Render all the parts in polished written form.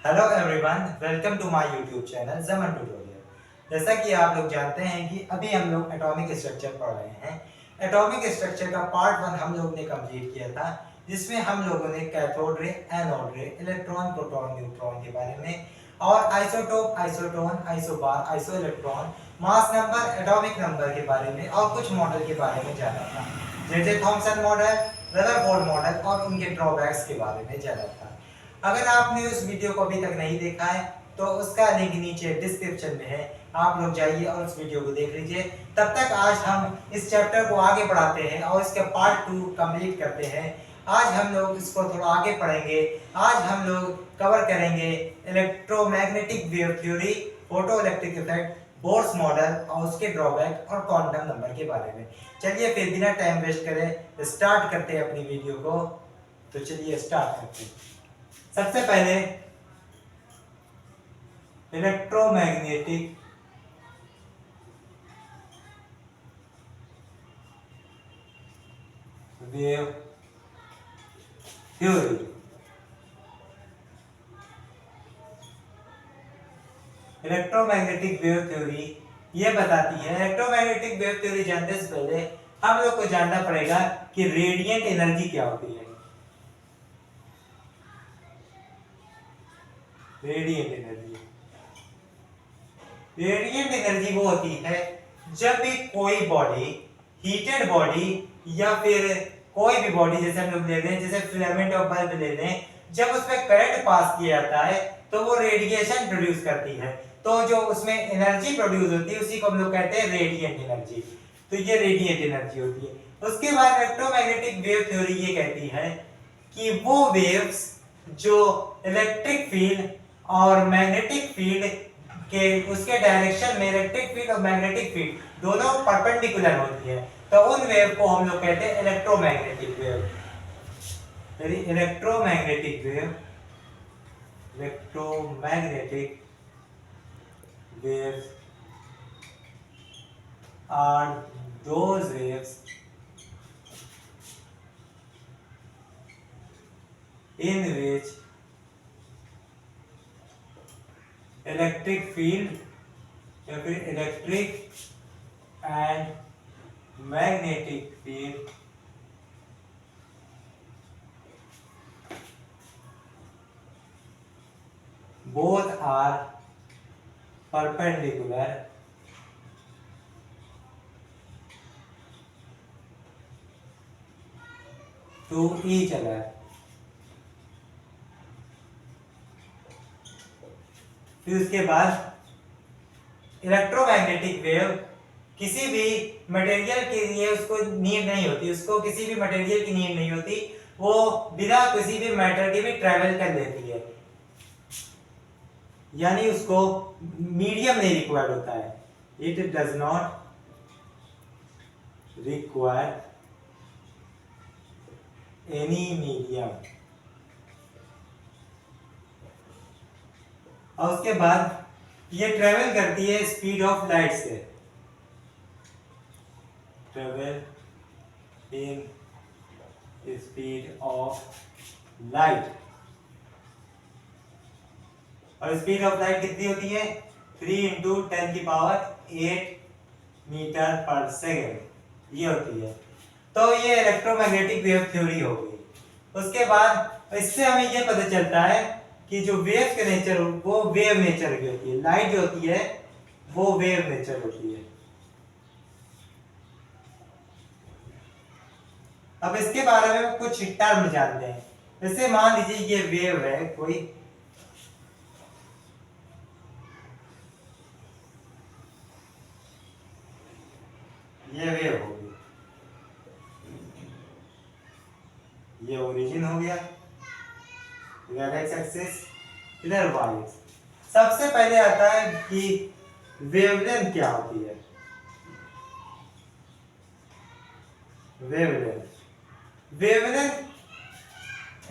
Hello everyone, welcome to my YouTube channel German tutorial. जैसा कि आप लोग जानते हैं कि अभी हम लोग एटॉमिक स्ट्रक्चर पढ़ रहे हैं। एटॉमिक स्ट्रक्चर का पार्ट 1 हम लोग ने कंप्लीट किया था, जिसमें हम लोगों ने कैथोड रे, एनोड रे, इलेक्ट्रॉन, प्रोटॉन, न्यूट्रॉन के बारे में और isotope, isotone, isobar, isoelectron, mass number, atomic number के बारे में और कुछ मॉडल के बारे में जाना था, जैसे थॉमसन मॉडल, रदरफोर्ड मॉडल और उनके ड्रॉबैक्स के बारे में जाना था। अगर आपने उस वीडियो को अभी तक नहीं देखा है तो उसका लिंक नीचे डिस्क्रिप्शन में है, आप लोग जाइए और उस वीडियो को देख लीजिए। तब तक आज हम इस चैप्टर को आगे बढ़ाते हैं और इसके पार्ट 2 कंप्लीट करते हैं। आज हम लोग इसको थोड़ा आगे पढ़ेंगे। आज हम लोग कवर करेंगे electromagnetic wave theory, photo electric effect, Bohr's model और उसके ड्रॉबैक और क्वांटम नंबर के बारे में। चलिए फिर बिना टाइम वेस्ट करे स्टार्ट करते हैं अपनी वीडियो को। तो चलिए स्टार्ट करते हैं। सबसे पहले electromagnetic wave theory. Electromagnetic wave theory ये बताती है, इलेक्ट्रोमैग्नेटिक वेव थ्योरी जानने से पहले हम लोग को जानना पड़ेगा कि रेडिएंट एनर्जी क्या होती है। रेडिएंट एनर्जी, रेडिएंट एनर्जी वो होती है जब भी कोई बॉडी, हीटेड बॉडी या फिर कोई भी बॉडी, जैसे हम लोग ले लें, जैसे फिलामेंट ऑफ बल्ब ले लें, जब उसमें करंट पास किया जाता है तो वो रेडिएशन प्रोड्यूस करती है। तो जो उसमें एनर्जी प्रोड्यूस होती है उसी को हम लोग कहते हैं रेडिएंट एनर्जी। तो ये रेडिएंट एनर्जी होती है। उसके बाद इलेक्ट्रोमैग्नेटिक वेव थ्योरी ये कहती है कि वो वेव्स जो इलेक्ट्रिक फील्ड और मैग्नेटिक फील्ड के उसके डायरेक्शन में, इलेक्ट्रिक फील्ड और मैग्नेटिक फील्ड दोनों परपेंडिकुलर होती है, तो उन वेव को हम लोग कहते हैं electromagnetic wave. Electromagnetic wave, electromagnetic waves are those waves in which electric field या फिर electric and magnetic field both are perpendicular to each other। फिर उसके बाद इलेक्ट्रोमैग्नेटिक वेव किसी भी मटेरियल के लिए उसको नीड नहीं होती, उसको किसी भी मटेरियल की नीड नहीं होती, वो बिना किसी भी मैटर के भी ट्रेवल कर लेती है, यानी उसको मीडियम नहीं रिक्वायर्ड होता है। It does not require any medium. और उसके बाद ये ट्रेवल करती है स्पीड ऑफ लाइट से, travel in speed of light. और स्पीड ऑफ लाइट कितनी होती है? 3 × 10⁸ मीटर पर सेकेंड ये होती है। तो ये इलेक्ट्रोमैग्नेटिक वेव थ्योरी हो गई। उसके बाद इससे हमें ये पता चलता है कि जो वेव के नेचर वो वेव नेचर की होती है, लाइट जो होती है वो वेव नेचर होती है। अब इसके बारे में कुछ टर्म जानते हैं। जैसे मान लीजिए ये वेव है कोई, ये वेव हो गई, ये ओरिजिन हो गया, इधर एक्स एक्सिस, इधर वाई एक्सिस। सबसे पहले आता है कि वेवलेंथ क्या होती है। वेवलेंथ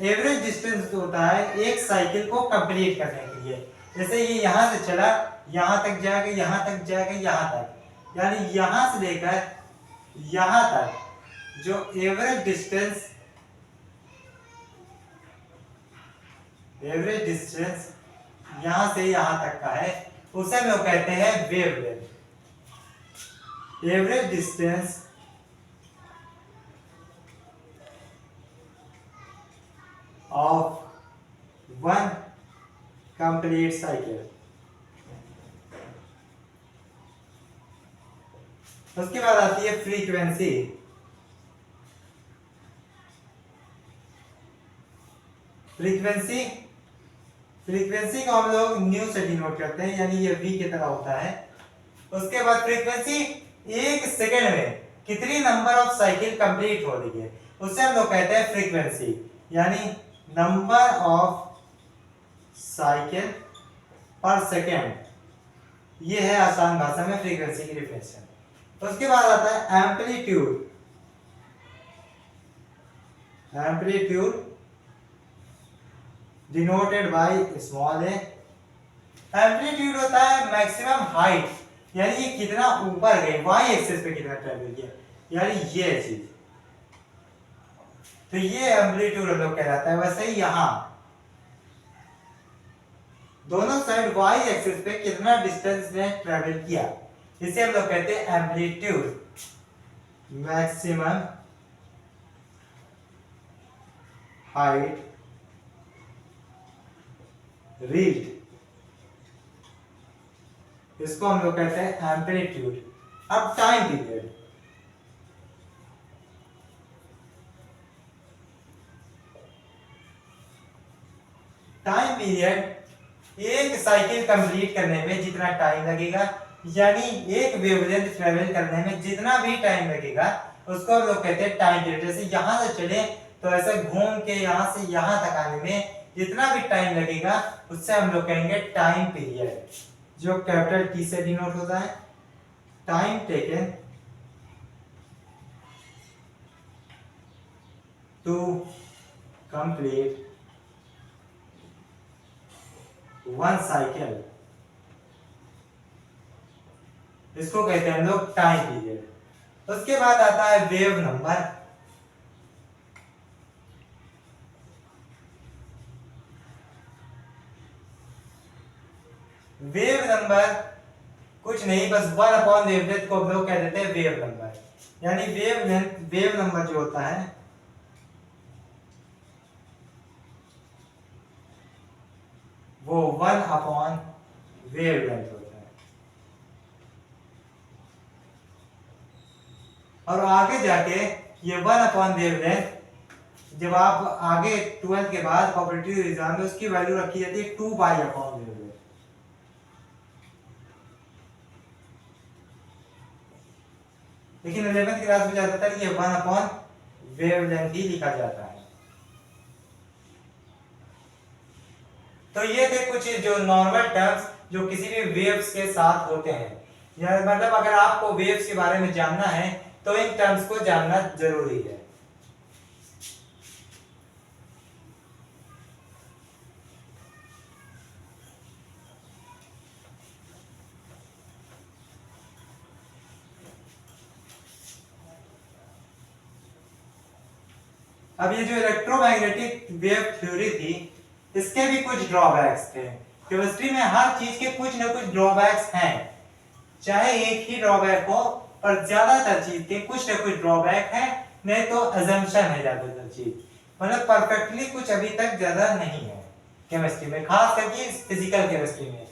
एवरेज डिस्टेंस होता है एक साइकिल को कंप्लीट करने के लिए। जैसे ये यहां से चला, यहां तक जाएगा, यहां तक जाएगा, यहां तक, यानी यहां से लेकर यहां तक जो एवरेज डिस्टेंस यहां से यहां तक का है, उसे हम लोग कहते हैं wavelength. Average distance of one complete cycle. उसके बाद आती है फ्रीक्वेंसी। फ्रीक्वेंसी फ्रीक्वेंसी को हम लोग न्यू से डिनोट करते हैं, यानी ये v की तरह होता है। उसके बाद फ्रीक्वेंसी एक सेकंड में कितनी नंबर ऑफ साइकिल कंप्लीट हो रही है, उससे हम लोग कहते हैं फ्रीक्वेंसी, यानी नंबर ऑफ साइकिल पर सेकेंड। ये है आसान भाषा में फ्रीक्वेंसी की डेफिनेशन। उसके बाद आता है amplitude. Amplitude denoted by small A. Amplitude होता है मैक्सिमम हाइट, यानी ये कितना ऊपर गए, वाई एक्सिस पे कितना ट्रेवल किया, यानी ये चीज। तो ये एम्पलीट्यूड हम लोग कहलाता है। वैसे ही यहां दोनों साइड वाई एक्सिस पे कितना डिस्टेंस में ट्रेवल किया, इसे हम लोग कहते हैं एम्पलीट्यूड। मैक्सिमम हाइट रीच्ड, इसको हम लोग कहते हैं एम्पलीट्यूड। अब टाइम पीरियड। टाइम पीरियड एक साइकिल कंप्लीट करने में जितना टाइम लगेगा, यानी एक वेवलेंथ ट्रेवल करने में जितना भी टाइम लगेगा, उसको हम लोग कहते हैं टाइम पीरियड। जैसे यहां से चले तो ऐसे घूम के यहां से यहां तक आने में जितना भी टाइम लगेगा, उससे हम लोग कहेंगे टाइम पीरियड, जो कैपिटल टी से डिनोट होता है। Time taken to complete one cycle, इसको कहते हैं हम लोग टाइम पीरियड। उसके बाद आता है वेव नंबर। वेव नंबर कुछ नहीं, बस 1/वेवलेंथ को हम लोग कह देते हैं वेव नंबर, यानी वेव नंबर जो होता है वो 1/वेवलेंथ होता है। और आगे जाके ये 1/वेवलेंथ जब आप आगे 12th के बाद कॉम्पिटिटिव एग्जाम में उसकी वैल्यू रखी जाती है 2/वेवलेंथ। लेकिन 11th क्लास में ज्यादातर ये 1/वेवलेंथ ही लिखा जाता है। तो ये थे कुछ जो नॉर्मल टर्म्स जो किसी भी वेव्स के साथ होते हैं, या मतलब अगर आपको वेव्स के बारे में जानना है तो इन टर्म्स को जानना जरूरी है। अब ये जो इलेक्ट्रोमैग्नेटिक वेव थ्योरी थी, इसके भी कुछ ड्रॉबैक्स थे। केमिस्ट्री में हर चीज के कुछ ना कुछ ड्रॉबैक्स हैं, चाहे एक ही ड्रॉबैक हो, पर ज्यादातर चीज के कुछ ना कुछ ड्रॉबैक है, नहीं तो अजम्पशन है ज्यादातर चीज। मतलब परफेक्टली कुछ अभी तक ज्यादा नहीं है केमिस्ट्री में, खास करके फिजिकल केमिस्ट्री में,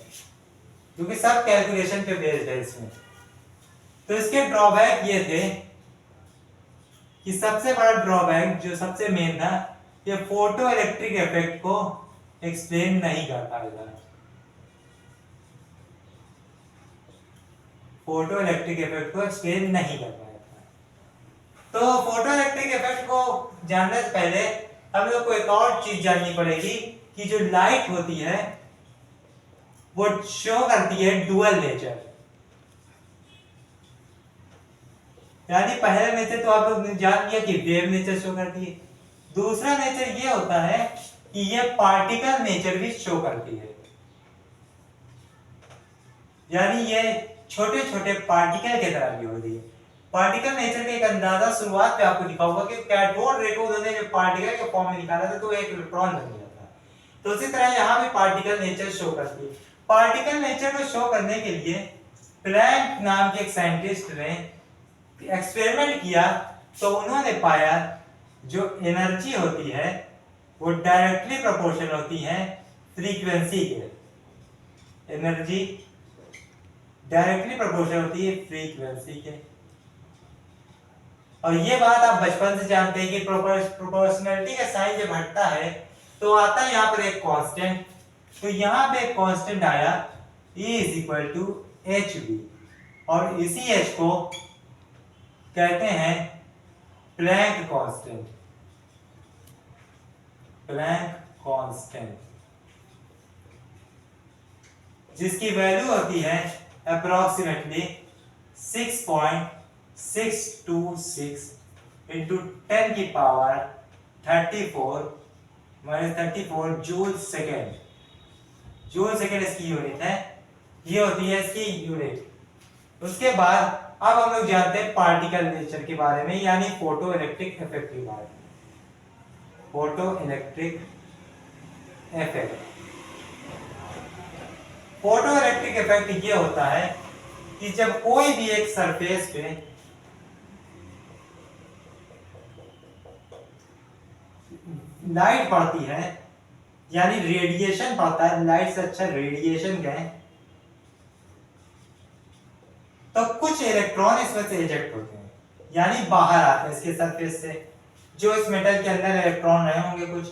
क्योंकि सब कैलकुलेशन पे बेस्ड है इसमें। तो इसके ड्रॉबैक ये थे कि सबसे बड़ा ड्रॉबैक जो सबसे मेन था, ये फोटो इलेक्ट्रिक इफेक्ट को एक्सप्लेन नहीं कर पाएगा। फोटो इलेक्ट्रिक इफेक्ट को एक्सप्लेन नहीं कर पाएगा। तो फोटो इलेक्ट्रिक इफेक्ट को जानने से पहले हम लोग को एक और चीज जाननी पड़ेगी कि जो लाइट होती है वो शो करती है डुअल नेचर। यानी पहला नेचर तो आप लोग ने जान लिया कि वेव नेचर शो करती है, दूसरा नेचर ये होता है कि ये पार्टिकल नेचर भी शो करती है। यानी ये छोटे छोटे पार्टिकल की तरह भी होती है। पार्टिकल नेचर का एक अंदाजा शुरुआत पे आपको दिखा होगा कि कैथोड रे को उन्होंने जो पार्टिकल के फॉर्म में निकाला था तो एक इलेक्ट्रॉन बन गया था। तो उसी तरह यहाँ भी पार्टिकल नेचर शो करती है। पार्टिकल नेचर को शो करने के लिए प्लैंक नाम के एक साइंटिस्ट ने एक्सपेरिमेंट किया, तो उन्होंने पाया जो एनर्जी होती है वो डायरेक्टली प्रोपोर्शनल होती है फ्रीक्वेंसी के। एनर्जी डायरेक्टली प्रोपोर्शनल होती है फ्रीक्वेंसी के। और ये बात आप बचपन से जानते हैं कि प्रोपोर्शनलिटी का साइन जब हटता है तो आता है यहाँ पर एक कांस्टेंट। तो यहाँ पे एक कांस्टेंट आया E = hv, और इसी h को कहते हैं प्लैंक कांस्टेंट। प्लैंक कांस्टेंट जिसकी वैल्यू होती है approximately 6.626 into 10⁻34 joule second. Joule second इसकी यूनिट है, ये होती है इसकी यूनिट। उसके बाद अब हम लोग जानते हैं पार्टिकल नेचर के बारे में, यानी फोटो इलेक्ट्रिक इफेक्ट के बारे में। Photo electric effect, photo electric effect ये होता है कि जब कोई भी एक सरफेस पे लाइट पड़ती है, यानी रेडिएशन पड़ता है, लाइट से अच्छा रेडिएशन कहें, तो कुछ इलेक्ट्रॉन इसमें से इजेक्ट होते हैं, यानी बाहर आते हैं इसके सरफेस से। जो इस मेटल के अंदर इलेक्ट्रॉन रहे होंगे कुछ,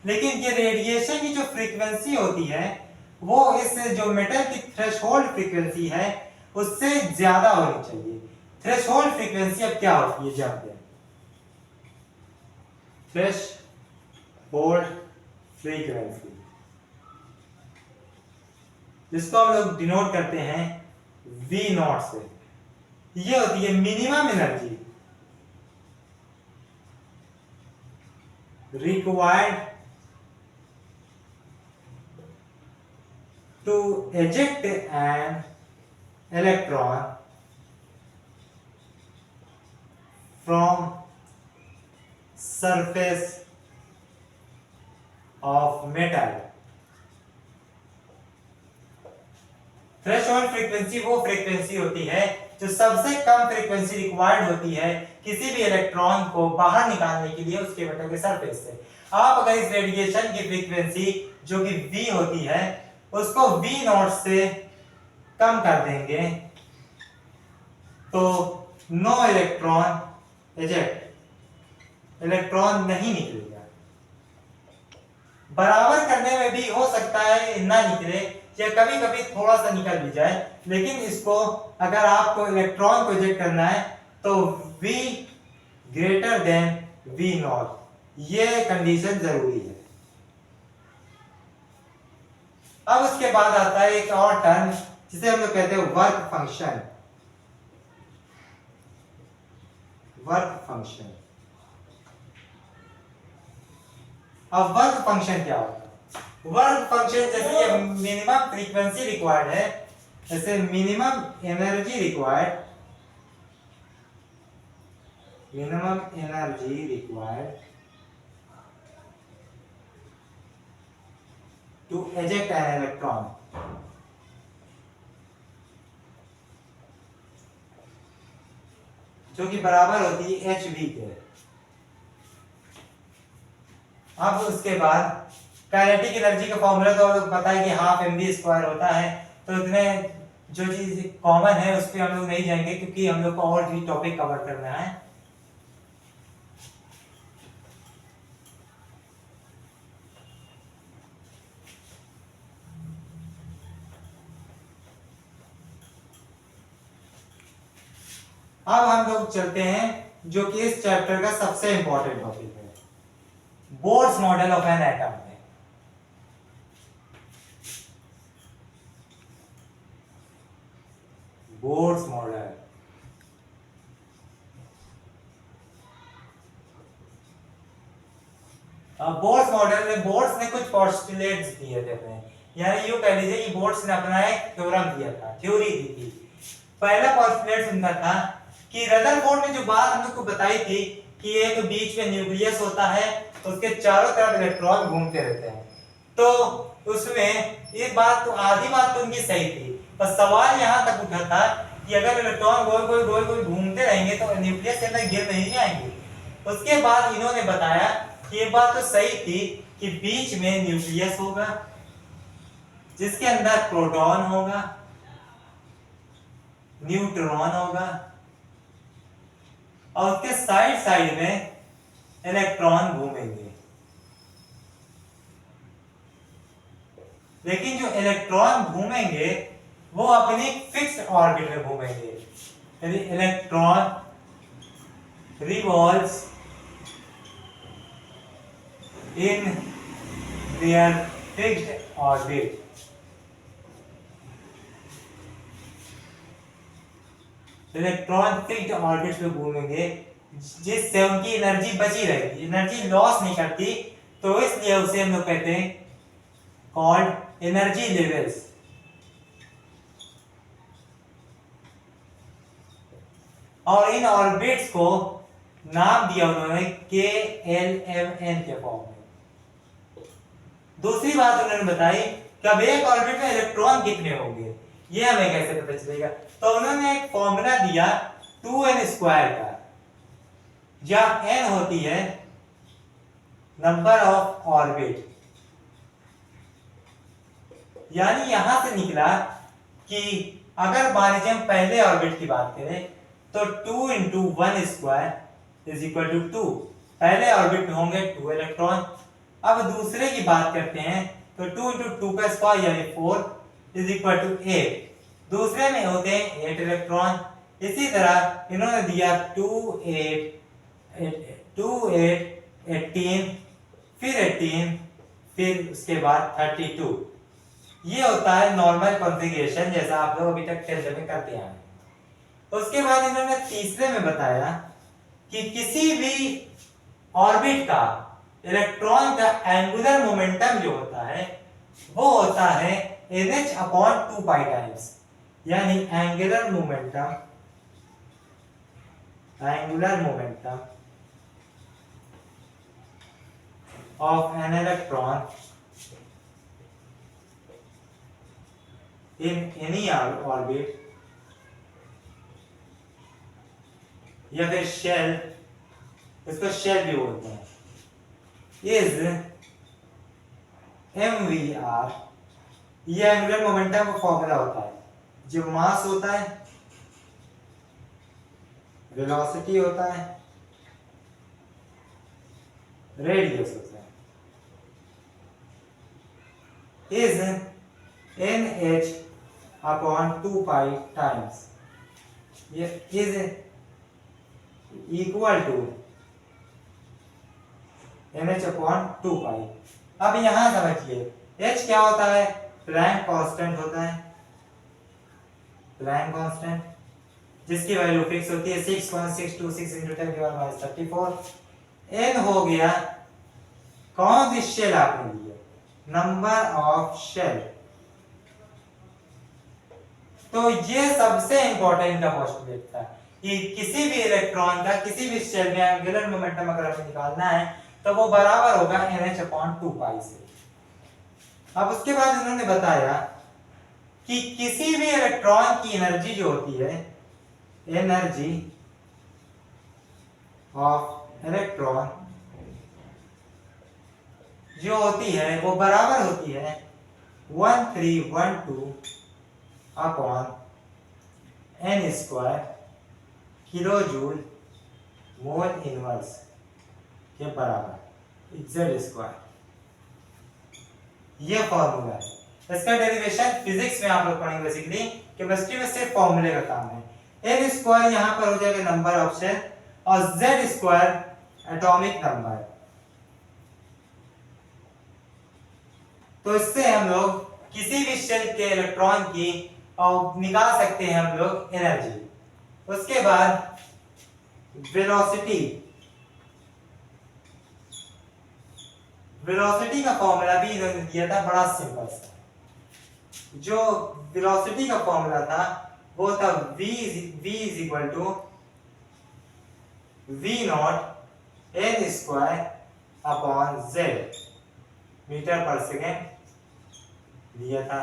लेकिन ये रेडिएशन की जो फ्रीक्वेंसी होती है वो इस जो मेटल की थ्रेशोल्ड फ्रीक्वेंसी है उससे ज्यादा होनी चाहिए। थ्रेशोल्ड फ्रीक्वेंसी अब क्या होती है जानते हैं। थ्रेशोल्ड फ्रीक्वेंसी जिसको हम लोग डिनोट करते हैं V0 से, ये होती है minimum energy required to eject an electron from surface of metal। Threshold frequency वो फ्रीक्वेंसी होती है जो सबसे कम फ्रीक्वेंसी रिक्वायर्ड होती है किसी भी इलेक्ट्रॉन को बाहर निकालने के लिए उसके मेटल के सरफेस से। आप अगर इस रेडिएशन की फ्रीक्वेंसी जो कि V होती है उसको V0 से कम कर देंगे तो नो इलेक्ट्रॉन इजेक्ट, इलेक्ट्रॉन नहीं निकलेगा। बराबर करने में भी हो सकता है ना निकले या कभी कभी थोड़ा सा निकल भी जाए, लेकिन इसको अगर आपको इलेक्ट्रॉन को इजेक्ट करना है तो V > V0, ये कंडीशन जरूरी है। अब उसके बाद आता है एक और टर्म जिसे हम लोग कहते हैं वर्क फंक्शन। वर्क फंक्शन, अब वर्क फंक्शन क्या होता है? वर्क फंक्शन जैसे ये मिनिमम फ्रीक्वेंसी रिक्वायर्ड है, जैसे minimum energy required, to eject an electron. जो कि बराबर होती है hv के। अब उसके बाद काइनेटिक एनर्जी का फॉर्मूला तो आपको पता है कि ½ होता है, तो इतने जो चीज कॉमन है उस पर हम लोग नहीं जाएंगे क्योंकि हम लोग को और भी टॉपिक कवर करना है। अब हम लोग चलते हैं जो कि इस चैप्टर का सबसे इंपॉर्टेंट टॉपिक है, Bohr's model of an atom में। बोर्स मॉडल, बोर्स मॉडल में बोर्स ने कुछ पोस्टुलेट्स दिए थे अपने, यानी यूं कह लीजिए कि बोर्स ने अपना एक थ्योरम दिया था, थ्योरी दी थी। पहला पोस्टुलेट उनका था कि रदरफोर्ड ने जो बात हम लोग को बताई थी कि एक बीच में न्यूक्लियस होता है तो उसके चारों तरफ इलेक्ट्रॉन घूमते रहते हैं, तो उसमें ये बात तो आधी बात तो उनकी सही थी, पर सवाल यहाँ तक उठा था कि अगर इलेक्ट्रॉन गोल गोल घूमते रहेंगे तो न्यूक्लियस के अंदर गिर नहीं जाएंगे। उसके बाद इन्होंने बताया कि ये बात तो सही थी कि बीच में न्यूक्लियस होगा जिसके अंदर प्रोटॉन होगा, न्यूट्रॉन होगा और उसके साइड साइड में इलेक्ट्रॉन घूमेंगे। लेकिन जो इलेक्ट्रॉन घूमेंगे वो अपनी फिक्स्ड ऑर्बिट में घूमेंगे, यानी electron revolves in their fixed orbit. Electron fixed orbit में घूमेंगे जिससे उनकी एनर्जी बची रहेगी, एनर्जी लॉस नहीं करती, तो इसलिए उसे हम लोग कहते हैं कॉल्ड एनर्जी लेवल्स। और इन ऑर्बिट्स को नाम दिया उन्होंने KLMN के फॉर्म में। दूसरी बात उन्होंने बताई कि अब एक ऑर्बिट में इलेक्ट्रॉन कितने होंगे, ये हमें कैसे पता चलेगा। तो उन्होंने एक फॉर्मूला दिया 2n² का, जहां n होती है नंबर ऑफ ऑर्बिट, यानी यहां से निकला कि अगर मान लीजिए हम पहले ऑर्बिट की बात करें तो 2 × 1² = 2, पहले ऑर्बिट में होंगे 2 इलेक्ट्रॉन। अब दूसरे की बात करते हैं तो 2 × 2² यानी 4 = 8, दूसरे में होते हैं 8 इलेक्ट्रॉन। इसी तरह इन्होंने दिया 2 8 18 फिर 18 फिर उसके बाद 32। ये होता है नॉर्मल कॉन्फ़िगरेशन जैसा आप लोग अभी तक 10th में करते आए हैं। उसके बाद इन्होंने तीसरे में बताया कि किसी भी ऑर्बिट का इलेक्ट्रॉन का एंगुलर मोमेंटम जो होता है वो होता है NH/2π टाइम्स, यानी angular momentum of an electron in any orbit या फिर शेल, इसको शेल भी बोलते हैं, इज mvr। ये एंगुलर मोमेंटम का फॉर्मूला होता है, जो मास होता है, वेलोसिटी होता है, रेडियस होता है, इज NH/2π टाइम्स, ये इज इक्वल टू NH/2π। अब यहां समझिए H क्या होता है, प्लैंक कांस्टेंट होता है, प्लैंक कांस्टेंट जिसकी वैल्यू फिक्स होती है 6.626 × 10⁻34। N हो गया कौन सी शेल आपने ली है, नंबर ऑफ शेल। तो ये सबसे इंपॉर्टेंट का पोस्टुलेट था कि किसी भी इलेक्ट्रॉन का किसी भी शेल में एंगुलर मोमेंटम अगर हमें निकालना है तो वो बराबर होगा NH/2π से। अब उसके बाद उन्होंने बताया कि किसी भी इलेक्ट्रॉन की एनर्जी जो होती है, एनर्जी ऑफ इलेक्ट्रॉन जो होती है वो बराबर होती है 1312/n² किलोजूल मोल इनवर्स के बराबर Z²। ये फॉर्मूला है, इसका डेरिवेशन फिजिक्स में आप लोग पढ़ेंगे, बेसिकली केमिस्ट्री में सिर्फ फॉर्मूले का काम है। n² यहां पर हो जाएगा नंबर ऑफ शेल और Z² एटॉमिक नंबर। तो इससे हम लोग किसी भी शेल के इलेक्ट्रॉन की और निकाल सकते हैं हम लोग एनर्जी। उसके बाद वेलोसिटी, वेलोसिटी का फॉर्मूला भी इन्होंने दिया था, बड़ा सिंपल सा। जो वेलोसिटी का फॉर्मूला था वो था v = v0 n² / z। Metre पर सेकेंड दिया था।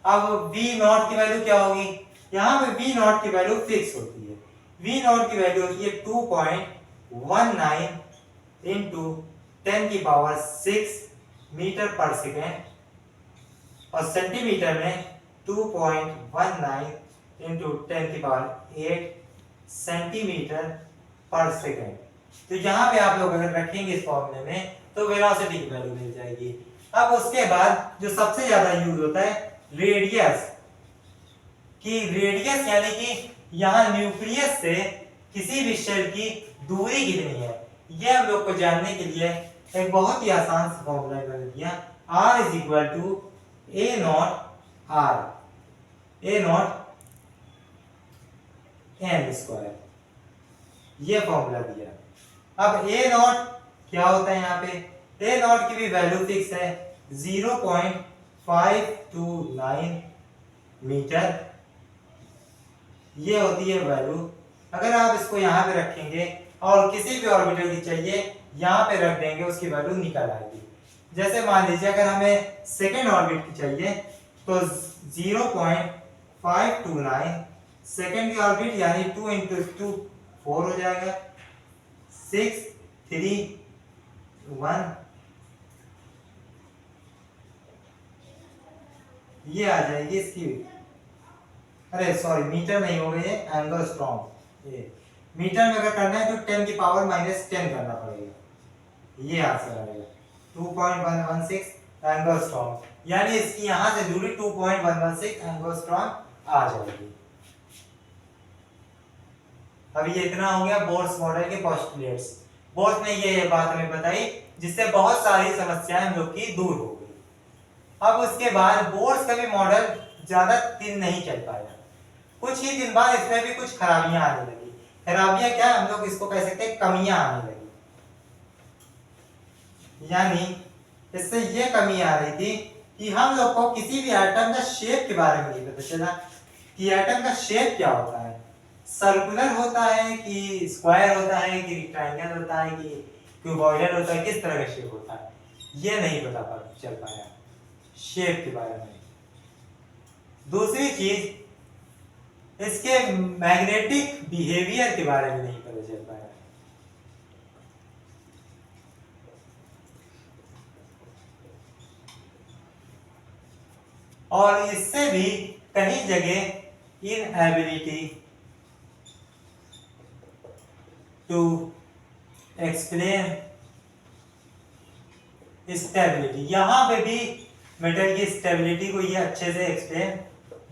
अब वी नॉट की वैल्यू क्या होगी, यहाँ पे वी नॉट की वैल्यू फिक्स होती है। वी नॉट की वैल्यू होती है 2.19 इंटू 10⁶ मीटर पर सेकेंड और सेंटीमीटर में 2.19 इंटू 10⁸ सेंटीमीटर पर सेकेंड। तो यहाँ पे आप लोग अगर रखेंगे इस फॉर्मूले में तो वेलोसिटी की वैल्यू मिल जाएगी। अब उसके बाद जो सबसे ज्यादा यूज होता है रेडियस की, रेडियस यानी कि यहाँ न्यूक्लियस से किसी भी शेल की दूरी कितनी है, यह हम लोग को जानने के लिए एक बहुत ही आसान सा फॉर्मूला बना दिया, R is equal to a naught R, a naught m square, ये फॉर्मूला दिया। अब ए नॉट क्या होता है, यहाँ पे ए नॉट की भी वैल्यू फिक्स है 0.529 मीटर, ये होती है वैल्यू। अगर आप इसको यहाँ पे रखेंगे और किसी भी ऑर्बिटल की चाहिए यहाँ पे रख देंगे, उसकी वैल्यू निकल आएगी। जैसे मान लीजिए अगर हमें सेकेंड ऑर्बिट की चाहिए तो 0.529 सेकेंड की ऑर्बिट यानी 2 इंटू 2 4 हो जाएगा, 6 3 1, ये आ जाएगी इसकी, अरे सॉरी मीटर नहीं हो गई है, एंगस्ट्रॉम। ये मीटर में अगर करना है तो 10⁻⁻10 करना पड़ेगा, ये आंसर आएगा 2.116 एंगस्ट्रॉम, यानी इसकी यहां से दूरी 2.116 एंगस्ट्रॉम आ जाएगी। अब ये इतना हो गया बोर्स मॉडल के पोस्टुलेट्स। बोर्स ने ये बात हमें बताई जिससे बहुत सारी समस्याएं हम लोग की दूर हो गई। अब उसके बाद बोर्स का भी मॉडल ज्यादा दिन नहीं चल पाया, कुछ ही दिन बाद इसमें भी कुछ खराबियां आने लगी। खराबियां क्या, हम लोग इसको कह सकते हैं कमियां आने लगी। यानी इससे ये कमी आ रही थी कि हम लोग को किसी भी एटम का शेप के बारे में नहीं पता चला कि एटम का शेप क्या होता है, सर्कुलर होता है कि स्क्वायर होता है कि ट्रायंगल होता है कि क्यूबॉइडल होता है, किस तरह का शेप होता है, ये नहीं पता चल पाया शेप के बारे में। दूसरी चीज, इसके मैग्नेटिक बिहेवियर के बारे में नहीं पता चल पाया। और इससे भी कहीं जगह इनएबिलिटी टू एक्सप्लेन स्टेबिलिटी, यहां पे भी मेटल की स्टेबिलिटी को ये अच्छे से एक्सप्लेन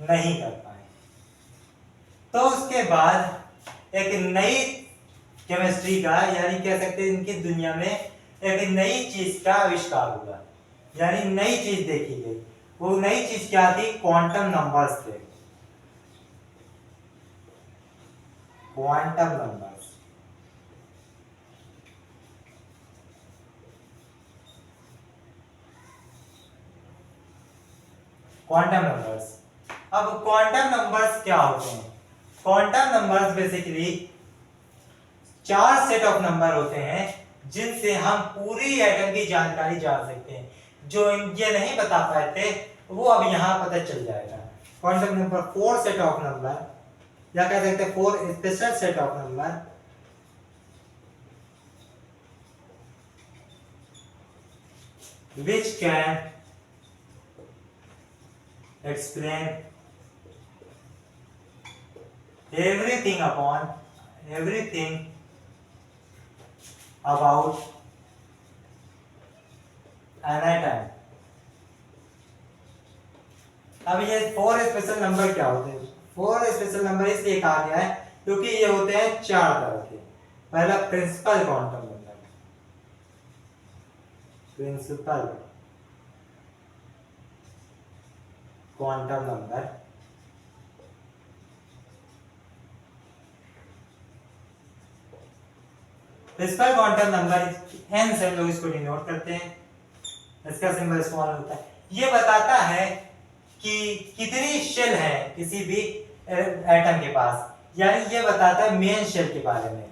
नहीं कर पाए। तो उसके बाद एक नई केमिस्ट्री का, यानी कह सकते हैं इनकी दुनिया में एक नई चीज का आविष्कार हुआ, यानी नई चीज देखी गई। वो नई चीज क्या थी, क्वांटम नंबर्स थे, क्वांटम नंबर्स। क्वांटम नंबर्स, अब क्वांटम नंबर्स क्या होते हैं? Quantum numbers basically 4 set of number होते हैं जिनसे हम पूरी एटम की जानकारी जान सकते हैं। जो ये नहीं बता पाए थे वो अब यहाँ पता चल जाएगा। Quantum number 4 set of number, या कह सकते हैं 4 special set of number which can explain everything about an atom। अब ये 4 स्पेशल नंबर क्या होते हैं? 4 स्पेशल नंबर इसलिए कहा गया है क्योंकि ये होते हैं 4 तरह के। पहला principal quantum number, principal quantum number, principal quantum number n से हम लोग इसको डिनोट करते हैं, इसका सिंबल स्मॉल होता है। ये बताता है कि कितनी शेल है किसी भी एटम के पास, यानी ये बताता है मेन शेल के बारे में।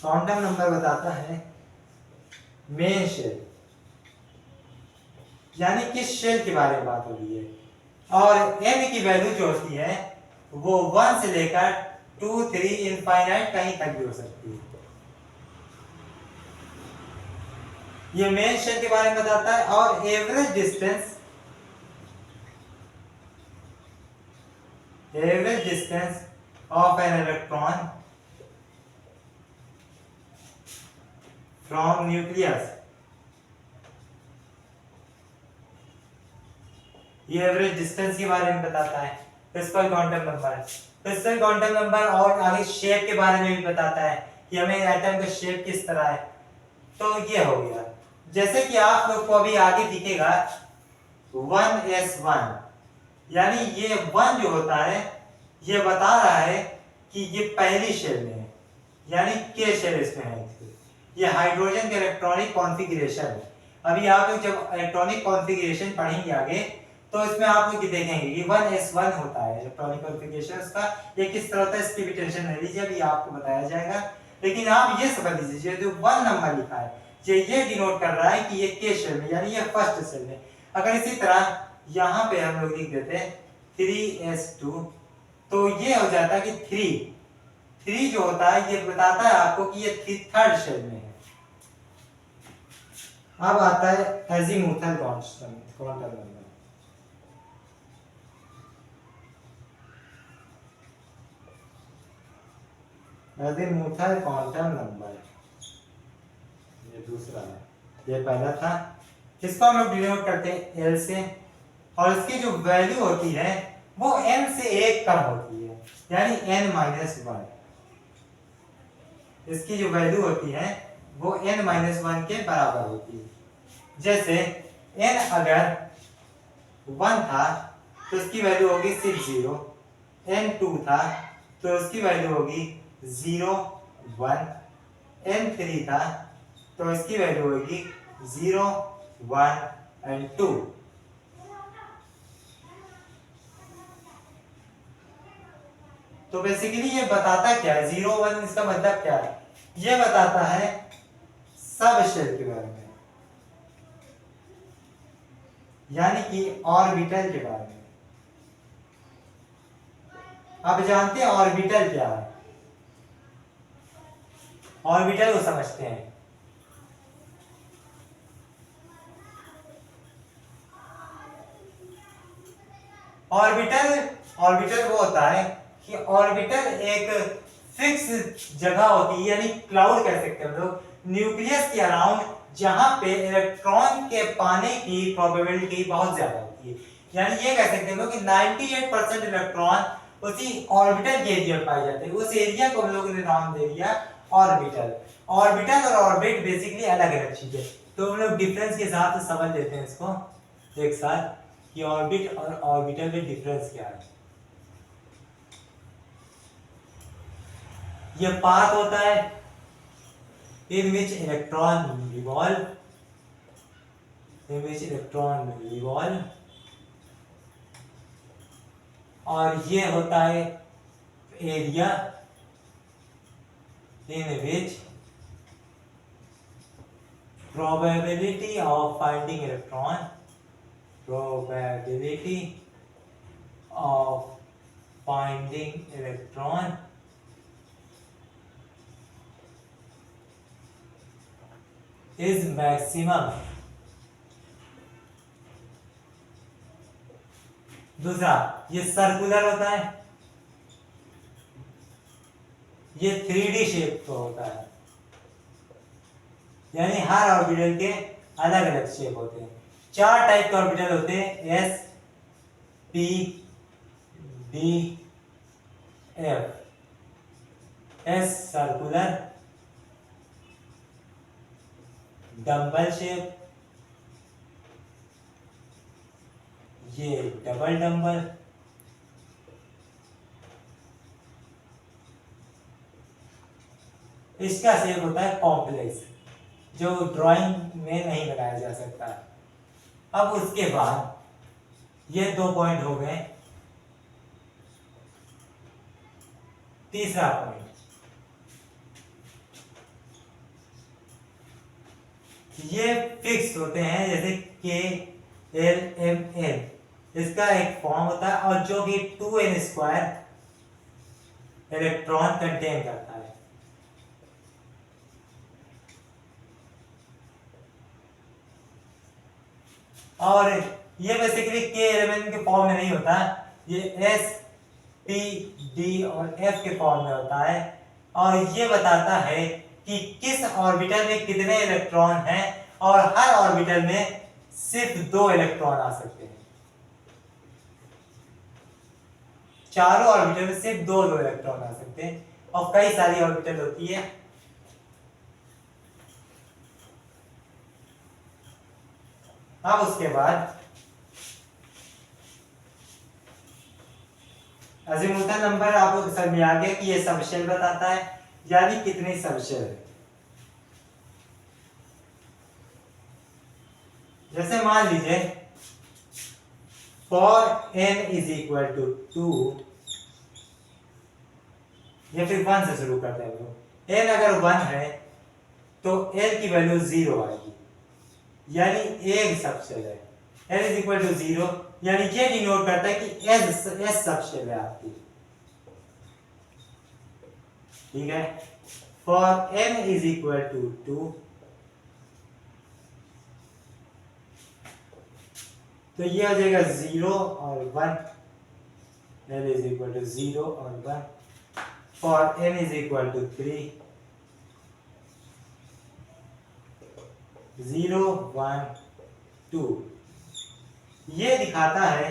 क्वांटम नंबर बताता है मेन शेल, यानी किस शेल के बारे में बात हो रही है। और n की वैल्यू जो होती है वो 1 से लेकर 2 3 इनफाइनाइट कहीं तक भी हो सकती है। ये मेन शेल के बारे में बताता है। और average distance of an electron from nucleus, ये एवरेज डिस्टेंस के बारे में बताता है। Principal quantum number, principal quantum number और आगे शेप के बारे में भी बताता है कि हमें एटम का शेप किस तरह है। तो ये हो गया। जैसे कि आप लोग को अभी आगे दिखेगा 1s1, यानी ये 1 जो होता है ये बता रहा है कि ये पहली शेल में है, यानी के शेल इसमें है। ये हाइड्रोजन के इलेक्ट्रॉनिक कॉन्फ़िगरेशन है। अभी आप लोग जब इलेक्ट्रॉनिक कॉन्फ़िगरेशन पढ़ेंगे आगे तो इसमें आप लोग ये देखेंगे कि 1s1 होता है इलेक्ट्रॉनिक कॉन्फ़िगरेशन उसका। ये किस तरह होता है इसकी भी टेंशन नहीं लीजिए, अभी आपको बताया जाएगा। लेकिन आप ये समझ लीजिए जो 1 नंबर लिखा है ये डिनोट कर रहा है कि ये के शेल में, यानी ये फर्स्ट शेल में। अगर इसी तरह यहाँ पे हम लोग लिख देते हैं 3s2, तो ये हो जाता है कि 3 जो होता है ये बताता है आपको कि ये थर्ड शेल में है। अब आता है azimuthal quantum number. Azimuthal quantum number ये दूसरा है, ये पहला था। इसको हम लोग डिनोट करते हैं L से, और इसकी जो वैल्यू होती है वो n से 1 कम होती है, यानी n-1। इसकी जो वैल्यू होती है वो n-1 के बराबर होती है। जैसे n अगर 1 था तो इसकी वैल्यू होगी 60, n2 था तो इसकी वैल्यू होगी 0 1, n3 था तो इसकी वैल्यू होगी 0 1 and 2। तो बेसिकली ये बताता क्या है 0 1, इसका मतलब क्या है? ये बताता है सब शेल के बारे में, यानी कि ऑर्बिटल के बारे में। अब जानते हैं ऑर्बिटल क्या है, ऑर्बिटल को समझते हैं। ऑर्बिटल वो होता है कि ऑर्बिटल एक फिक्स जगह होती है, यानी क्लाउड कह सकते हैं हम लोग, न्यूक्लियस के अराउंड, जहां पे इलेक्ट्रॉन के पाने की प्रोबेबिलिटी बहुत ज्यादा होती है। यानी ये कह सकते हैं कि 98% इलेक्ट्रॉन उसी ऑर्बिटल के एरिया में पाए जाते हैं। उस एरिया को हम लोगों ने नाम दे दिया ऑर्बिटल। ऑर्बिटल और ऑर्बिट बेसिकली अलग अलग चीज है, तो हम लोग डिफरेंस के साथ समझ लेते हैं इसको एक साथ कि ऑर्बिट और ऑर्बिटल में डिफरेंस क्या है। ये पाथ होता है in which electron revolve, और ये होता है area in which probability of finding electron is maximum। दूसरा ये सर्कुलर होता है, ये 3D शेप का होता है, यानी हर ऑर्बिटल के अलग अलग शेप होते हैं। 4 टाइप के ऑर्बिटल होते हैं, S P D F। S circular, dumbbell shape, ये डबल डंबल, इसका शेप होता है कॉम्प्लेक्स, जो ड्राइंग में नहीं बनाया जा सकता। अब उसके बाद ये 2 पॉइंट हो गए। तीसरा पॉइंट, ये फिक्स होते हैं, जैसे K LMN इसका एक फॉर्म होता है और जो कि 2n² इलेक्ट्रॉन कंटेन करता है। और ये बेसिकली k एलिमेंट के फॉर्म में नहीं होता, ये s p d और f के फॉर्म में होता है और ये बताता है कि किस ऑर्बिटल में कितने इलेक्ट्रॉन हैं और हर ऑर्बिटल में सिर्फ 2 इलेक्ट्रॉन आ सकते हैं। चारों ऑर्बिटल में सिर्फ 2 इलेक्ट्रॉन आ सकते हैं और कई सारी ऑर्बिटल होती है। अब उसके बाद अजीमुथल नंबर आपको समझ में आ गया कि ये सबशेल बताता है, यानी कितने सबशेल है। जैसे मान लीजिए for n is equal to 2 या फिर 1 से शुरू करते हैं लोग। n अगर 1 है तो l की वैल्यू 0 आएगी, यानी एक सबशेल है। n इज इक्वल टू 0 यानी ये डिनोट करता है कि s सबशेल है आपकी। ठीक है, for n is equal to 2 तो ये हो जाएगा 0 और 1, n इज इक्वल टू 0 और 1। For n is equal to 3 0 1 2 ये दिखाता है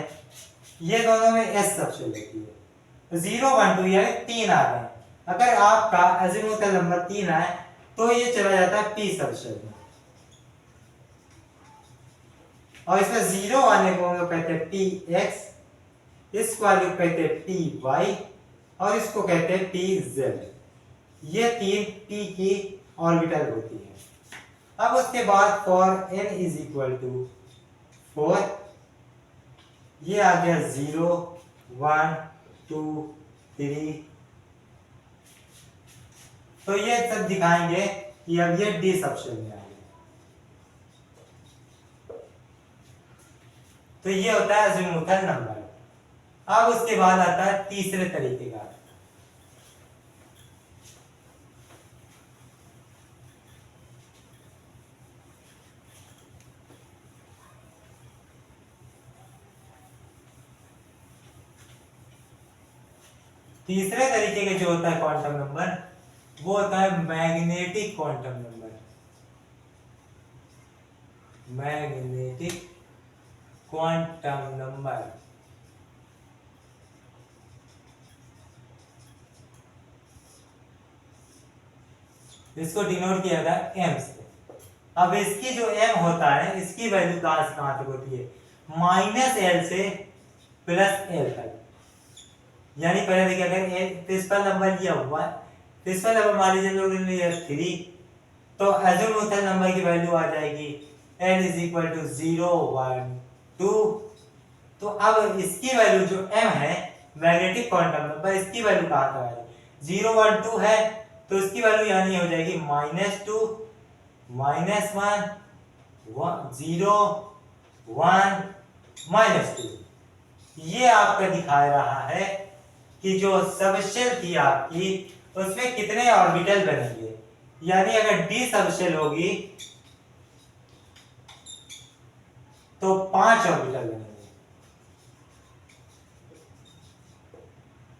ये दोनों में s सबशेल होती है। 0 1 2 यानी 3 आ गए। अगर आपका अजीमुथल नंबर 3 आए तो ये चला जाता है p सबशेल में और इसमें 0 आने को हम लोग कहते हैं px, इसको वाले को कहते हैं py और इसको कहते हैं pz। ये 3 p की ऑर्बिटल होती है। अब उसके बाद for n is equal to 4 ये आ गया 0 1 2 3 तो ये सब दिखाएंगे कि अब ये d सबशेल में आ गया। तो ये होता है अजीमुथल नंबर। अब उसके बाद आता है तीसरे तरीके का। तीसरे तरीके के जो होता है क्वांटम नंबर वो होता है magnetic quantum number. Magnetic quantum number इसको डिनोट किया था m से। अब इसकी जो m होता है इसकी वैल्यू कहां से कहां तक होती है, -l से +l तक। यानी पहले देखिए अगर प्रिंसिपल नंबर ये हुआ, प्रिंसिपल नंबर मान लीजिए लोग ने लिया 3 तो अजीमुथल नंबर की वैल्यू आ जाएगी n इज इक्वल टू 0 1 2। तो अब इसकी वैल्यू जो m है मैग्नेटिक क्वांटम नंबर इसकी वैल्यू कहां तक आएगी, 0 1 2 है तो इसकी वैल्यू यानी हो जाएगी -2 -1 0 1 -2। ये आपका दिखा रहा है कि जो सबशेल थी आपकी उसमें कितने ऑर्बिटल बनेंगे। यानी अगर d सबशेल होगी तो 5 ऑर्बिटल बनेंगे,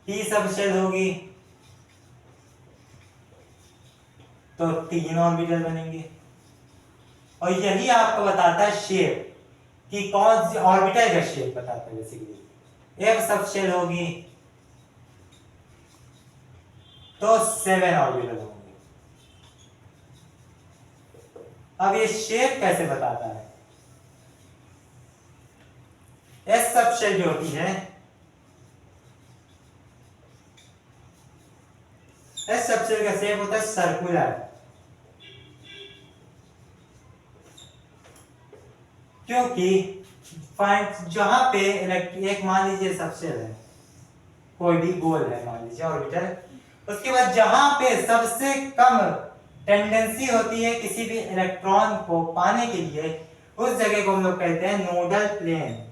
p सबशेल होगी तो 3 ऑर्बिटल बनेंगे। और यही आपको बताता है शेप कि कौन सी ऑर्बिटल का शेप बताता है। बेसिकली f सबशेल होगी तो 7 ऑर्बिटल होंगे। अब ये शेप कैसे बताता है, s सबशेल जो होती है s सबशेल का शेप होता है सर्कुलर, क्योंकि जहां पे एक मान लीजिए सबशेल है, कोई भी गोल है मान लीजिए ऑर्बिटल, उसके बाद जहां पे सबसे कम टेंडेंसी होती है किसी भी इलेक्ट्रॉन को पाने के लिए उस जगह को हम लोग कहते हैं नोडल प्लेन।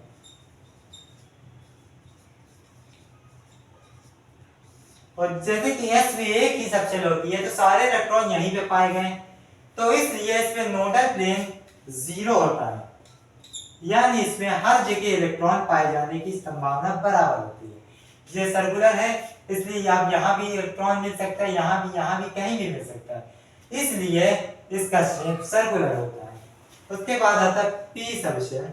और जैसे कि एस में एक ही सबशेल होती है तो सारे इलेक्ट्रॉन यहीं पे पाए गए, तो इसलिए इसमें नोडल प्लेन 0 होता है, यानी इसमें हर जगह इलेक्ट्रॉन पाए जाने की संभावना बराबर होती है। ये सर्कुलर है इसलिए आप यहाँ भी इलेक्ट्रॉन मिल सकता है, यहाँ भी कहीं भी मिल सकता है, इसलिए इसका शेप सर्कुलर होता है। उसके बाद आता है पी सबशेल।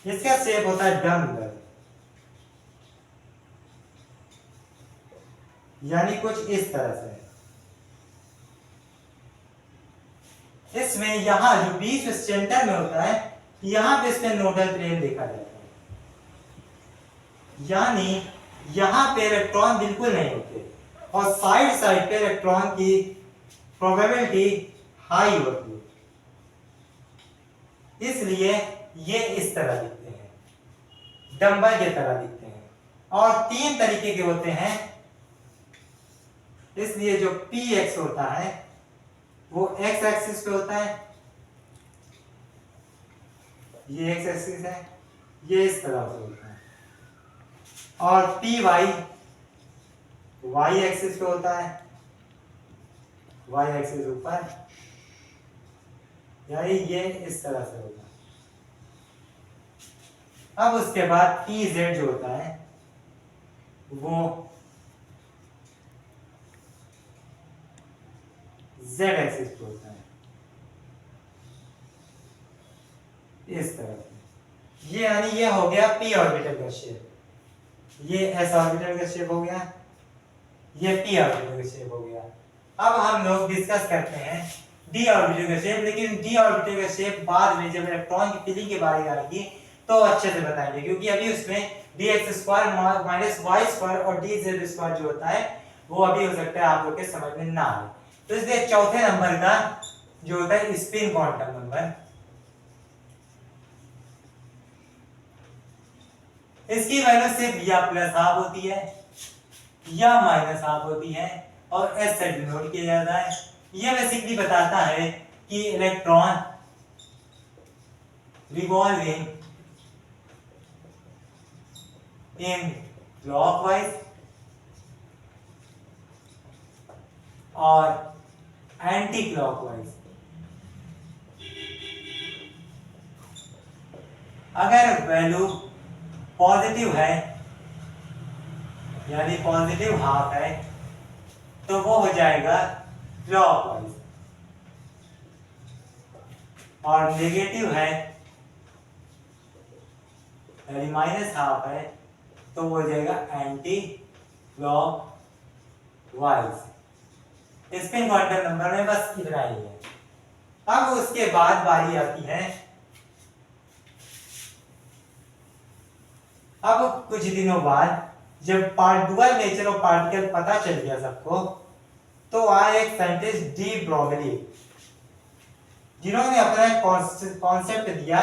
इसका शेप होता है डम्बल, यानी कुछ इस तरह से। इसमें यहाँ जो बीच में सेंटर में होता है, यहाँ पे इसमें नोडल प्लेन देखा जाता है, यानी यहाँ पे इलेक्ट्रॉन बिल्कुल नहीं होते और साइड साइड पे इलेक्ट्रॉन की प्रोबेबिलिटी हाई होती है, इसलिए ये इस तरह दिखते हैं, डंबल की तरह दिखते हैं। और 3 तरीके के होते हैं, इसलिए जो px होता है वो x एक्सिस पे होता है, ये x एक्सिस है, ये इस तरह से होता है। और py y एक्सिस पे होता है, y एक्सिस ऊपर, यानी ये इस तरह से होता है। अब उसके बाद pz जो होता है वो z एक्सिस पे होता है, इस तरह से। ये यानी ये हो गया p ऑर्बिटल का शेप, ये s ऑर्बिटल का शेप हो गया, ये p ऑर्बिटल का शेप हो गया। अब हम लोग डिस्कस करते हैं d ऑर्बिटल का शेप, लेकिन d ऑर्बिटल का शेप बाद में जब इलेक्ट्रॉन की फिलिंग की बारी आएगी तो अच्छे से बताएंगे, क्योंकि अभी उसमें dx² - y² और dz² जो होता है वो अभी हो सकता है आप लोग के समझ में ना आए। तो इसलिए चौथे नंबर का जो होता है स्पिन क्वांटम नंबर, इसकी वैल्यू सिर्फ या +½ होती है या -½ होती है और s से डिनोट किया जाता है। यह बेसिकली बताता है कि इलेक्ट्रॉन रिवॉल्विंग इन क्लॉकवाइज और एंटी क्लॉकवाइज। अगर वैल्यू पॉजिटिव है यानी पॉजिटिव हाफ है तो वो हो जाएगा क्लॉकवाइज, और नेगेटिव है यानी -½ है तो वो हो जाएगा anti clockwise. Spin quantum number में बस इतना ही है। अब उसके बाद बारी आती है, अब कुछ दिनों बाद जब डुअल नेचर ऑफ पार्टिकल पता चल गया सबको, तो आए एक साइंटिस्ट डी ब्रोगली, जिन्होंने अपना कॉन्सेप्ट दिया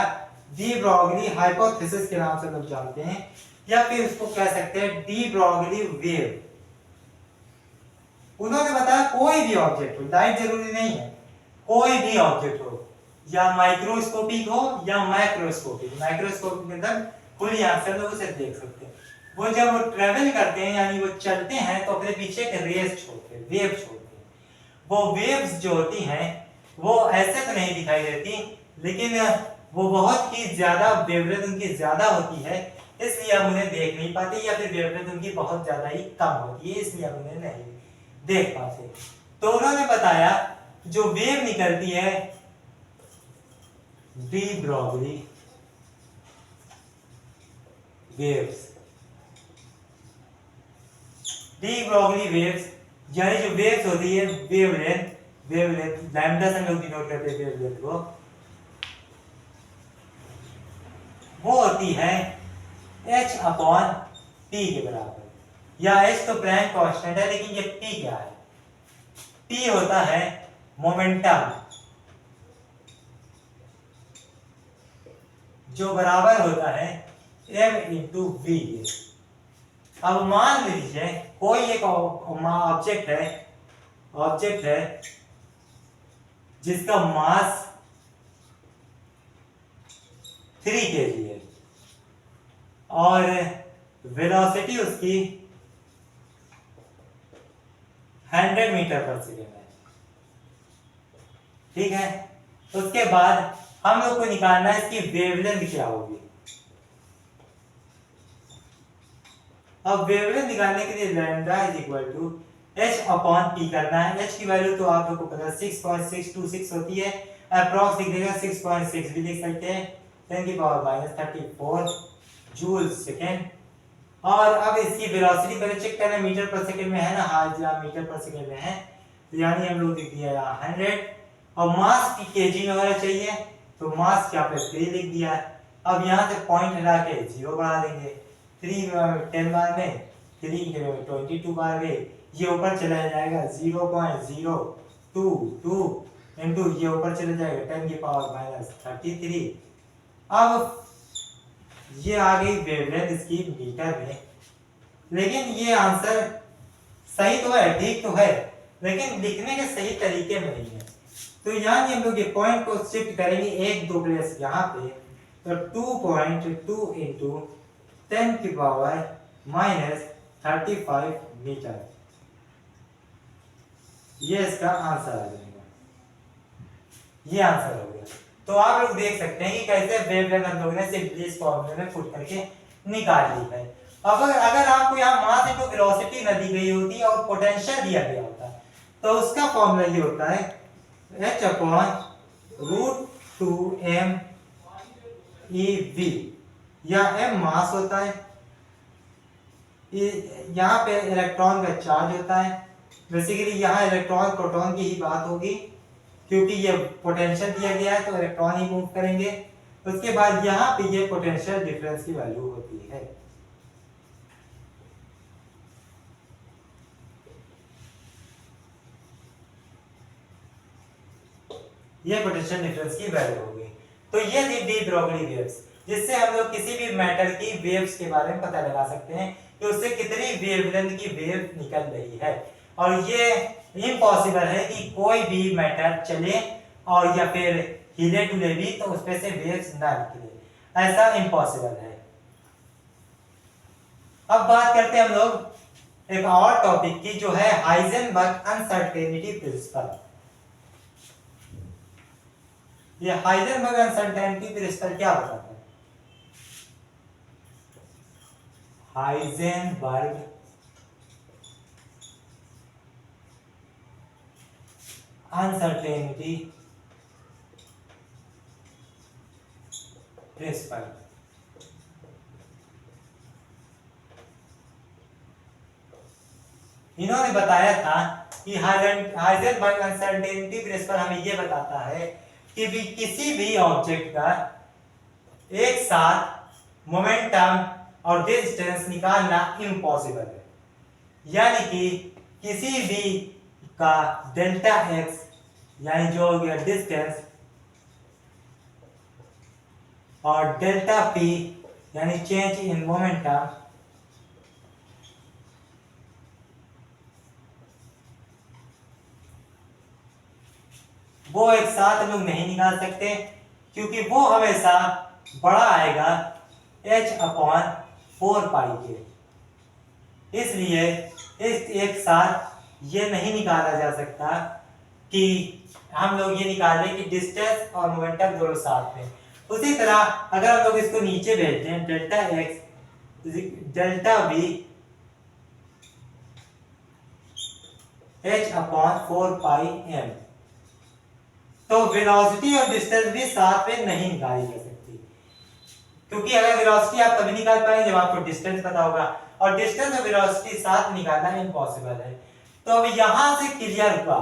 डी ब्रोगली हाइपोथेसिस के नाम से लोग जानते हैं, या फिर उसको कह सकते हैं डी ब्रोगली वेव। उन्होंने बताया कोई भी ऑब्जेक्ट हो, लाइट जरूरी नहीं है, कोई भी ऑब्जेक्ट हो, या माइक्रोस्कोपिक हो या मैक्रोस्कोपिक। माइक्रोस्कोपिक मतलब खुली आंख से लोग उसे देख सकते हैं। वो जब वो ट्रेवल करते हैं यानी वो चलते हैं तो अपने पीछे एक रेस छोड़ते हैं, वेव छोड़ते हैं। वो वेव्स जो होती हैं वो ऐसे तो नहीं दिखाई देती, लेकिन वो बहुत ही ज्यादा वेवलेंथ उनकी ज्यादा होती है, इसलिए हम उन्हें देख नहीं पाते, या फिर वेवलेंथ उनकी बहुत ज्यादा ही कम होती है इसलिए हम उन्हें नहीं देख पाते। तो उन्होंने बताया जो वेव निकलती है de Broglie waves, de Broglie waves, यानी जो वेव्स होती है वेवलेंथ लैम्डा से हम लोग डिनोट करते हैं वेवलेंथ को, वो होती है h/p के बराबर, या h तो प्लैंक कांस्टेंट है लेकिन ये p क्या है, p होता है मोमेंटम जो बराबर होता है m/v के। अब मान लीजिए कोई एक ऑब्जेक्ट है जिसका मास 3 kg है और वेलोसिटी उसकी 100 मीटर पर सेकेंड है। ठीक है, उसके बाद हम लोग को निकालना है इसकी वेवलेंथ क्या होगी। अब वेवलेंथ निकालने के लिए lambda is equal to h upon p करना है। h की वैल्यू तो आप लोग को पता है 6.626 होती है, अप्रॉक्स लिख देगा 6.6 भी लिख सकते हैं, 10 की पावर -34 जूल सेकेंड। और अब इसकी वेलोसिटी पहले चेक करना है, मीटर पर सेकंड में है ना, हाँ जी मीटर पर सेकंड में है, तो यानी हम लोग लिख दिया यहाँ 100 और मास की केजी में होना चाहिए, तो मास क्या पे 3 लिख दिया। अब यहाँ से पॉइंट हटा के 0 बढ़ा देंगे, 3 10 बार में 3 22 बार में ये ऊपर चला जाएगा 0.022 इंटू ये ऊपर चले जाएगा 10 की पावर -33। अब ये आ गई वेवलेंथ इसकी मीटर में। लेकिन ये आंसर सही तो है, ठीक तो है, लेकिन लिखने के सही तरीके में नहीं है। तो यहाँ हम लोग ये पॉइंट को शिफ्ट करेंगे 1-2 प्लेस यहाँ पे, तो 2.2 इंटू 10 की पावर -35 मीटर, ये इसका आंसर आ जाएगा। ये आंसर हो गया। तो आप लोग देख सकते हैं कि कैसे वेवलेंथ हम लोगों ने सिंपली इस फॉर्मूले में पुट करके निकाल ली है। अब अगर आपको यहाँ मास इनटू वेलोसिटी न दी गई होती और पोटेंशियल दिया गया होता तो उसका फॉर्मूला ये होता है h अपॉन √2m ev, या m मास होता है, यहाँ पे इलेक्ट्रॉन का चार्ज होता है। बेसिकली यहाँ इलेक्ट्रॉन प्रोटॉन की ही बात होगी, क्योंकि ये पोटेंशियल दिया गया है तो इलेक्ट्रॉन ही मूव करेंगे। उसके बाद यहाँ पे ये पोटेंशियल डिफरेंस की वैल्यू होती है। ये पोटेंशियल डिफरेंस की वैल्यू होगी। तो ये थी डी ब्रोगली वेव्स, जिससे हम लोग किसी भी मेटल की वेव्स के बारे में पता लगा सकते हैं कि उससे कितनी वेवलेंथ की वेव निकल रही है। और ये इम्पॉसिबल है कि कोई भी मेटल चले और या फिर हिले डुले भी तो उसमें से वेव्स ना निकले, ऐसा इम्पॉसिबल है। अब बात करते हैं हम लोग एक और टॉपिक की, जो है हाइजेनबर्ग अनसर्टेनिटी प्रिंसिपल। ये हाइजेनबर्ग अनसर्टेनिटी प्रिंसिपल क्या बताता है? Heisenberg uncertainty principle. इन्होंने बताया था कि हाइजेनबर्ग अनसर्टेनिटी प्रिंसिपल हमें यह बताता है कि भी किसी भी ऑब्जेक्ट का एक साथ मोमेंटम और डिस्टेंस निकालना इम्पॉसिबल है। यानी कि किसी भी का डेल्टा एक्स यानी जो हो गया डिस्टेंस और डेल्टा पी यानी चेंज इन मोमेंटम, वो एक साथ लोग नहीं निकाल सकते, क्योंकि वो हमेशा बड़ा आएगा h अपॉन 4 पाई के। इसलिए इस एक साथ ये नहीं निकाला जा सकता कि हम लोग ये निकाल लें कि डिस्टेंस और मोमेंटम दोनों साथ में। उसी तरह अगर हम लोग इसको नीचे भेजते हैं delta x delta v h upon 4 पाई m, तो वेलोसिटी और डिस्टेंस भी साथ में नहीं निकाली जा सकती, क्योंकि अगर वेलोसिटी आप तभी निकाल पाएंगे जब आपको डिस्टेंस पता होगा, और डिस्टेंस और वेलोसिटी साथ निकालना इम्पॉसिबल है। तो अब यहां से क्लियर हुआ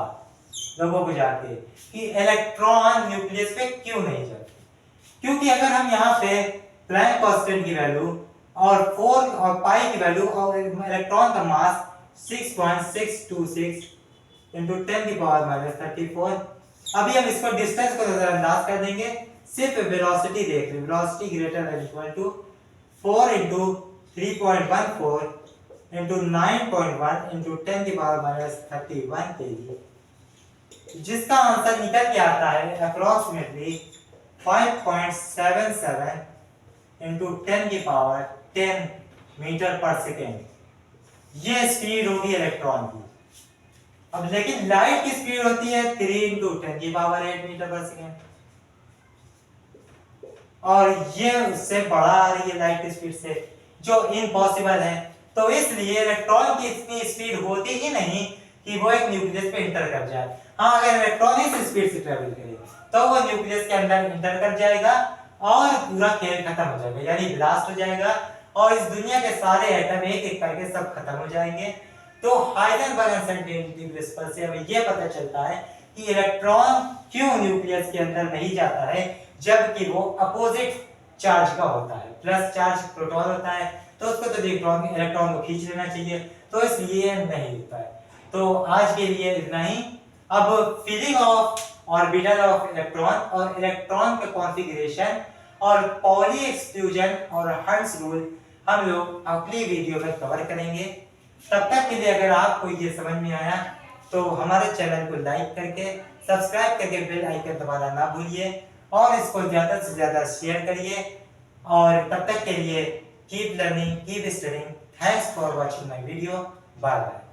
लोगों को जाके कि इलेक्ट्रॉन न्यूक्लियस पे क्यों नहीं चलते, क्योंकि अगर हम यहाँ पे प्लैंक कांस्टेंट की वैल्यू और 4 और पाई की वैल्यू और इलेक्ट्रॉन का मास 6.626 इंटू 10 की पावर -34, अभी हम इसको डिस्टेंस को नजरअंदाज कर देंगे, सिर्फ वेलोसिटी देख रहे, velocity greater than equal to 4 into 3.14 into 9.1 into 10 की पावर -31 kg। जिसका आंसर निकल के आता है अप्रोक्सीमेटली 5.77 इंटू 10 की पावर 10 मीटर पर सेकेंड। ये स्पीड होगी इलेक्ट्रॉन की। अब लेकिन लाइट की स्पीड होती है 3 इंटू 10 की पावर 8 मीटर पर सेकेंड, और ये उससे बड़ा आ रही है लाइट की स्पीड से, जो इम्पॉसिबल है। तो इसलिए इलेक्ट्रॉन की इतनी स्पीड होती ही नहीं कि वो एक न्यूक्लियस पे इंटर कर जाए। हाँ, अगर इलेक्ट्रॉन इस स्पीड से ट्रेवल करे तो वो न्यूक्लियस के अंदर इंटर कर जाएगा और पूरा खेल खत्म हो जाएगा, यानी ब्लास्ट हो जाएगा और इस दुनिया के सारे एटम एक एक करके सब खत्म हो जाएंगे। तो हाइजेनबर्ग अनसर्टेनिटी प्रिंसिपल से हमें यह पता चलता है कि इलेक्ट्रॉन क्यों न्यूक्लियस के अंदर नहीं जाता है, जबकि वो अपोजिट चार्ज का होता है। प्लस चार्ज प्रोटॉन होता है तो उसको तो इलेक्ट्रॉन को खींच लेना चाहिए, तो इसलिए नहीं होता है। तो आज के लिए इतना ही। अब filling of orbital of electron और इलेक्ट्रॉन का कॉन्फ़िगरेशन और पॉली एक्सक्लूजन और हर्ट्ज रूल हम लोग अगली वीडियो में कवर करेंगे। तब तक के लिए अगर आपको ये समझ में आया तो हमारे चैनल को लाइक करके सब्सक्राइब करके बेल आइकन दबाना ना भूलिए और इसको ज़्यादा से ज़्यादा शेयर करिए। और तब तक के लिए keep learning, keep studying. Thanks for watching my video. Bye bye.